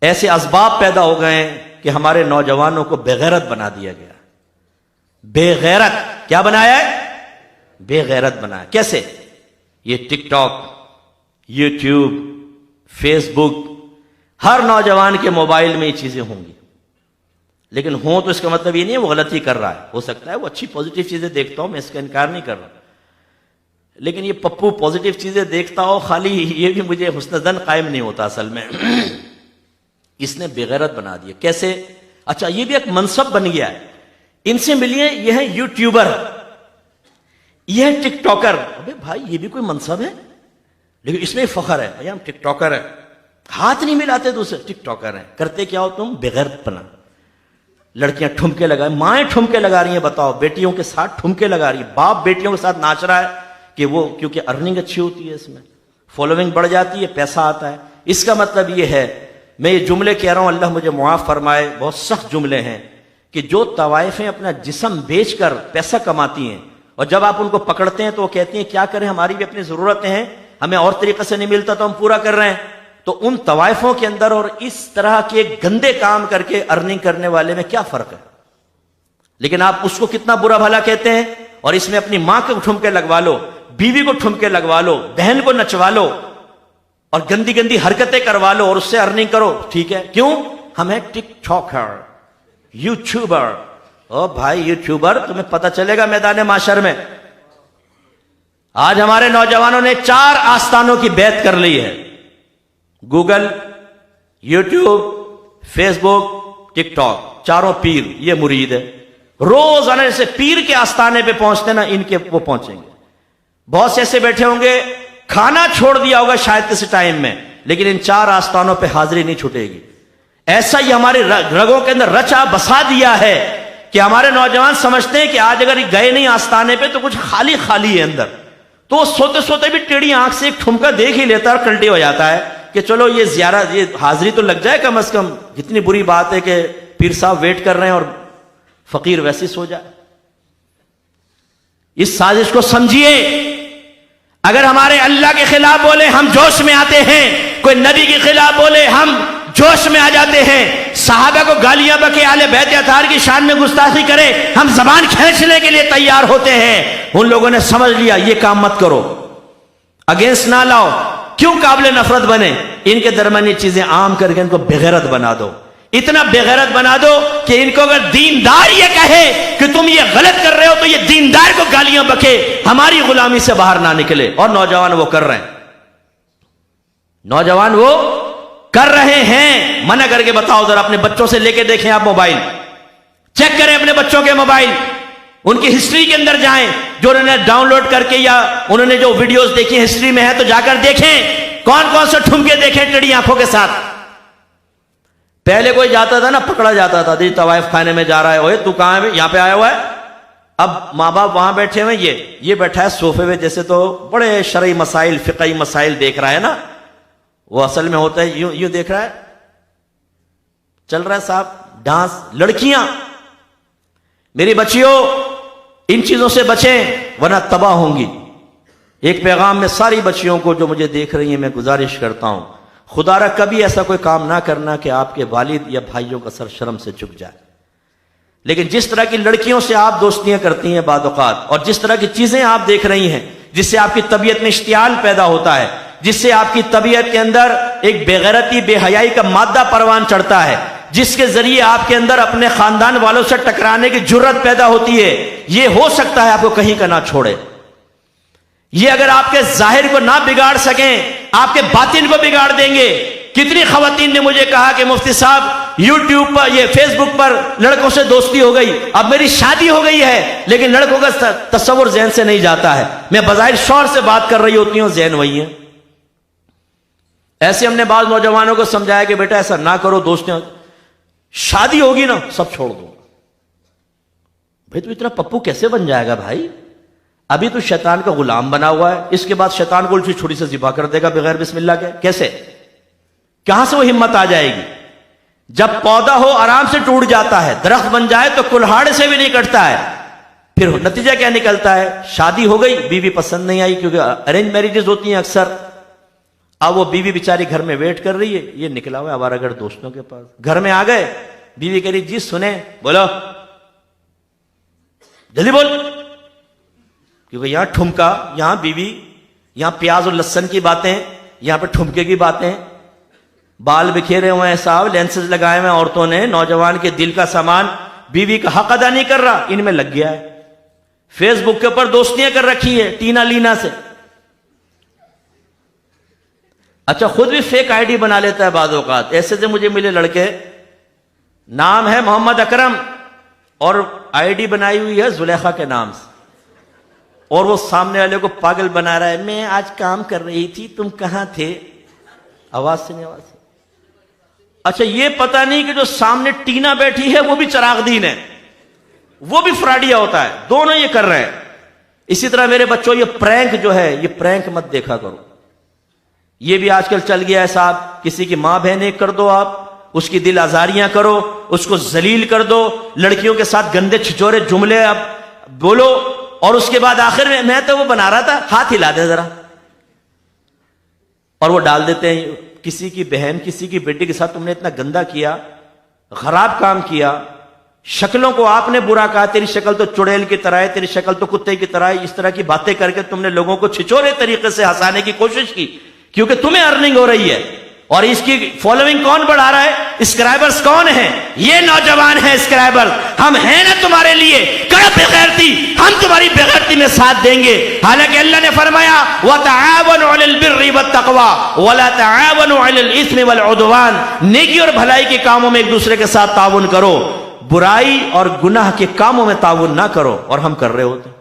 ایسے اسباب پیدا ہو گئے ہیں کہ ہمارے نوجوانوں کو بے غیرت بنا دیا گیا. بے غیرت کیا بنایا ہے؟ بے غیرت بنایا. کیسے؟ یہ ٹک ٹاک، یوٹیوب، فیس بک، ہر نوجوان کے موبائل میں یہ چیزیں ہوں گی. لیکن ہوں تو اس کا مطلب یہ نہیں ہے وہ غلطی کر رہا ہے. ہو سکتا ہے وہ اچھی پازیٹیو چیزیں دیکھتا ہوں، میں اس کا انکار نہیں کر رہا، لیکن یہ پپو پازیٹیو چیزیں دیکھتا ہو خالی، یہ بھی مجھے حسن ظن قائم نہیں ہوتا اصل میں. اس نے بے غیرت بنا دیا. کیسے؟ اچھا یہ بھی ایک منصب بن گیا ہے. ان سے ملیے، یہ ہے یوٹیوبر، یہ ہے ٹک ٹاکر. ابے بھائی یہ بھی کوئی منصب ہے، لیکن اس میں فخر ہے، بھائی ہم ٹک ٹاکر ہیں. ہاتھ نہیں ملاتے دوسرے، ٹک ٹاکر ہیں. کرتے کیا ہو تم؟ بے غیرت بنا. لڑکیاں ٹھمکے لگائیں، مائیں ٹھمکے لگا رہی ہیں، بتاؤ، بیٹیوں کے ساتھ ٹھمکے لگا رہی ہیں، باپ بیٹیوں کے ساتھ ناچ رہا ہے کہ وہ، کیونکہ ارننگ اچھی ہوتی ہے، اس میں فالوئنگ بڑھ جاتی ہے، پیسہ آتا ہے. اس کا مطلب یہ ہے، میں یہ جملے کہہ رہا ہوں، اللہ مجھے معاف فرمائے، بہت سخت جملے ہیں، کہ جو طوائفیں اپنا جسم بیچ کر پیسہ کماتی ہیں، اور جب آپ ان کو پکڑتے ہیں تو وہ کہتی ہیں کیا کریں، ہماری بھی اپنی ضرورتیں ہیں، ہمیں اور طریقے سے نہیں ملتا تو ہم پورا کر رہے ہیں. تو ان طوائفوں کے اندر اور اس طرح کے گندے کام کر کے ارننگ کرنے والے میں کیا فرق ہے؟ لیکن آپ اس کو کتنا برا بھلا کہتے ہیں، اور اس میں اپنی ماں کو ٹھمکے لگوا لو، بیوی کو ٹھمکے لگوا لو، بہن کو نچوا لو، اور گندی گندی حرکتیں کروا لو اور اس سے ارننگ کرو. ٹھیک ہے، کیوں؟ ہم ہیں ٹک ٹاکر، یوٹیوبر. او بھائی یوٹیوبر، تمہیں پتہ چلے گا میدان معاشر میں. آج ہمارے نوجوانوں نے 4 آستانوں کی بیعت کر لی ہے: گوگل، یوٹیوب، فیس بک، ٹک ٹاک. چاروں پیر یہ مرید ہے. روز آنے سے پیر کے آستانے پہ پہنچتے نا، ان کے وہ پہنچیں گے. بہت سے ایسے بیٹھے ہوں گے، کھانا چھوڑ دیا ہوگا شاید کسی ٹائم میں، لیکن ان 4 آستانوں پہ حاضری نہیں چھوٹے گی. ایسا ہی ہمارے رگوں کے اندر رچا بسا دیا ہے کہ ہمارے نوجوان سمجھتے ہیں کہ آج اگر گئے نہیں آستانے پہ تو کچھ خالی خالی ہے اندر. تو وہ سوتے سوتے بھی ٹیڑھی آنکھ سے ایک ٹھمکا دیکھ ہی لیتا ہے اور کلٹی ہو جاتا ہے کہ چلو یہ زیارت، یہ حاضری تو لگ جائے کم از کم. کتنی بری بات ہے کہ پیر صاحب ویٹ کر رہے ہیں اور فقیر ویسے سو جائے. اس سازش کو سمجھیے. اگر ہمارے اللہ کے خلاف بولے ہم جوش میں آتے ہیں، کوئی نبی کے خلاف بولے ہم جوش میں آ جاتے ہیں، صحابہ کو گالیاں بکے، اہل بیت اطہار کی شان میں گستاخی کرے، ہم زبان کھینچنے کے لیے تیار ہوتے ہیں. ان لوگوں نے سمجھ لیا یہ کام مت کرو، اگینسٹ نہ لاؤ. کیوں قابل نفرت بنے؟ ان کے درمیان یہ چیزیں عام کر کے ان کو بغیرت بنا دو. اتنا بغیرت بنا دو کہ ان کو اگر دیندار یہ کہے کہ تم یہ غلط کر رہے ہو تو یہ دیندار کو گالیاں بکے، ہماری غلامی سے باہر نہ نکلے. اور نوجوان وہ کر رہے ہیں، نوجوان وہ کر رہے ہیں. منع کر کے بتاؤ ذرا، اپنے بچوں سے لے کے دیکھیں، آپ موبائل چیک کریں، اپنے بچوں کے موبائل، ان کی ہسٹری کے اندر جائیں، جو انہوں نے ڈاؤن لوڈ کر کے یا انہوں نے جو ویڈیوز دیکھی ہسٹری میں ہے تو جا کر دیکھیں کون کون سے ٹھمکے دیکھیں ٹیڑھی آنکھوں کے ساتھ. پہلے کوئی جاتا تھا نا، پکڑا جاتا تھا، طوائف خانے میں جا رہا ہے، اوے تو کہاں ہے؟ یہاں پہ آیا ہوا ہے. اب ماں باپ وہاں بیٹھے ہوئے، یہ بیٹھا ہے صوفے میں، جیسے تو بڑے شرعی مسائل، فقہی مسائل دیکھ رہا ہے نا، وہ اصل میں ہوتا ہے یوں دیکھ رہا ہے، چل رہا ہے صاحب ڈانس. لڑکیاں، میری بچیوں ان چیزوں سے بچیں ورنہ تباہ ہوں گی. ایک پیغام میں ساری بچیوں کو جو مجھے دیکھ رہی ہیں میں گزارش کرتا ہوں، خدا را کبھی ایسا کوئی کام نہ کرنا کہ آپ کے والد یا بھائیوں کا سر شرم سے جھک جائے. لیکن جس طرح کی لڑکیوں سے آپ دوستیاں کرتی ہیں بعض اوقات، اور جس طرح کی چیزیں آپ دیکھ رہی ہیں جس سے آپ کی طبیعت میں اشتعال پیدا ہوتا ہے، جس سے آپ کی طبیعت کے اندر ایک بے غیرتی، بے حیائی کا مادہ پروان چڑھتا ہے، جس کے ذریعے آپ کے اندر اپنے خاندان والوں سے ٹکرانے کی جرت پیدا ہوتی ہے، یہ ہو سکتا ہے آپ کو کہیں کا نہ چھوڑے. یہ اگر آپ کے ظاہر کو نہ بگاڑ سکیں، آپ کے باطن کو بگاڑ دیں گے. کتنی خواتین نے مجھے کہا کہ مفتی صاحب یوٹیوب پر، یہ فیس بک پر لڑکوں سے دوستی ہو گئی، اب میری شادی ہو گئی ہے لیکن لڑکوں کا تصور ذہن سے نہیں جاتا ہے. میں بظاہر شوہر سے بات کر رہی ہوتی ہوں، ذہن وہی ہے. ایسے ہم نے بعض نوجوانوں کو سمجھایا کہ بیٹا ایسا نہ کرو، دوستیں، شادی ہوگی نا سب چھوڑ دو. بھائی تو اتنا پپو کیسے بن جائے گا بھائی؟ ابھی تو شیطان کا غلام بنا ہوا ہے، اس کے بعد شیطان کو الٹی چھری سے ذبح کر دے گا بغیر بسم اللہ کے. کیسے؟ کہاں سے وہ ہمت آ جائے گی؟ جب پودا ہو آرام سے ٹوٹ جاتا ہے، درخت بن جائے تو کلہاڑ سے بھی نہیں کٹتا ہے. پھر نتیجہ کیا نکلتا ہے؟ شادی ہو گئی، بیوی پسند نہیں آئی، کیونکہ ارینج میریجز ہوتی ہیں اکثر. اب وہ بیوی بیچاری گھر میں ویٹ کر رہی ہے، یہ نکلا ہوا ہے آوارہ دوستوں کے پاس. گھر میں آ گئے، بیوی کہہ رہی جی سنیں، بولو جلدی بول، کیونکہ یہاں ٹھمکا، یہاں بیوی، یہاں پیاز اور لہسن کی باتیں، یہاں پہ ٹھمکے کی باتیں، بال بکھیرے ہوئے ہیں صاحب، لینسز لگائے ہوئے ہیں عورتوں نے، نوجوان کے دل کا سامان، بیوی کا حق ادا نہیں کر رہا، ان میں لگ گیا ہے. فیس بک کے اوپر دوستیاں کر رکھی ہے ٹینا لینا سے. اچھا خود بھی فیک آئی ڈی بنا لیتا ہے بعض اوقات. ایسے سے مجھے ملے لڑکے، نام ہے محمد اکرم اور آئی ڈی بنائی ہوئی ہے زلیخا کے نام سے، اور وہ سامنے والے کو پاگل بنا رہا ہے، میں آج کام کر رہی تھی تم کہاں تھے، آواز سے نہیں، آواز سے. اچھا یہ پتہ نہیں کہ جو سامنے ٹینا بیٹھی ہے وہ بھی چراغ دین ہے، وہ بھی فراڈیا ہوتا ہے، دونوں یہ کر رہے ہیں. اسی طرح میرے بچوں یہ پرینک جو ہے، یہ پرینک مت دیکھا کرو. یہ بھی آج کل چل گیا ہے صاحب، کسی کی ماں بہن ایک کر دو، آپ اس کی دل آزاریاں کرو، اس کو ذلیل کر دو، لڑکیوں کے ساتھ گندے چھچورے جملے اب بولو، اور اس کے بعد آخر میں تو وہ بنا رہا تھا، ہاتھ ہلا دے ذرا، اور وہ ڈال دیتے ہیں. کسی کی بہن، کسی کی بیٹی کے ساتھ تم نے اتنا گندا کیا، خراب کام کیا، شکلوں کو آپ نے برا کہا، تیری شکل تو چڑیل کی طرح ہے، تیری شکل تو کتے کی طرح ہے، اس طرح کی باتیں کر کے تم نے لوگوں کو چھچورے طریقے سے ہنسانے کی کوشش کی، کیونکہ تمہیں ارننگ ہو رہی ہے. اور اس کی فالوئنگ کون بڑھا رہا ہے؟ اسکرائبرز کون ہیں؟ یہ نوجوان ہیں اسکرائبر. ہم ہیں نا تمہارے لیے، کرو بغیرتی، ہم تمہاری بغیرتی میں ساتھ دیں گے. حالانکہ اللہ نے فرمایا وَتَعَاوَنُوا عَلَى الْبِرِّ وَالتَّقْوَى وَلَا تَعَاوَنُوا عَلَى الْإِثْمِ وَالْعُدْوَانِ. نیکی اور بھلائی کے کاموں میں ایک دوسرے کے ساتھ تعاون کرو، برائی اور گناہ کے کاموں میں تعاون نہ کرو. اور ہم کر رہے ہوتے ہیں.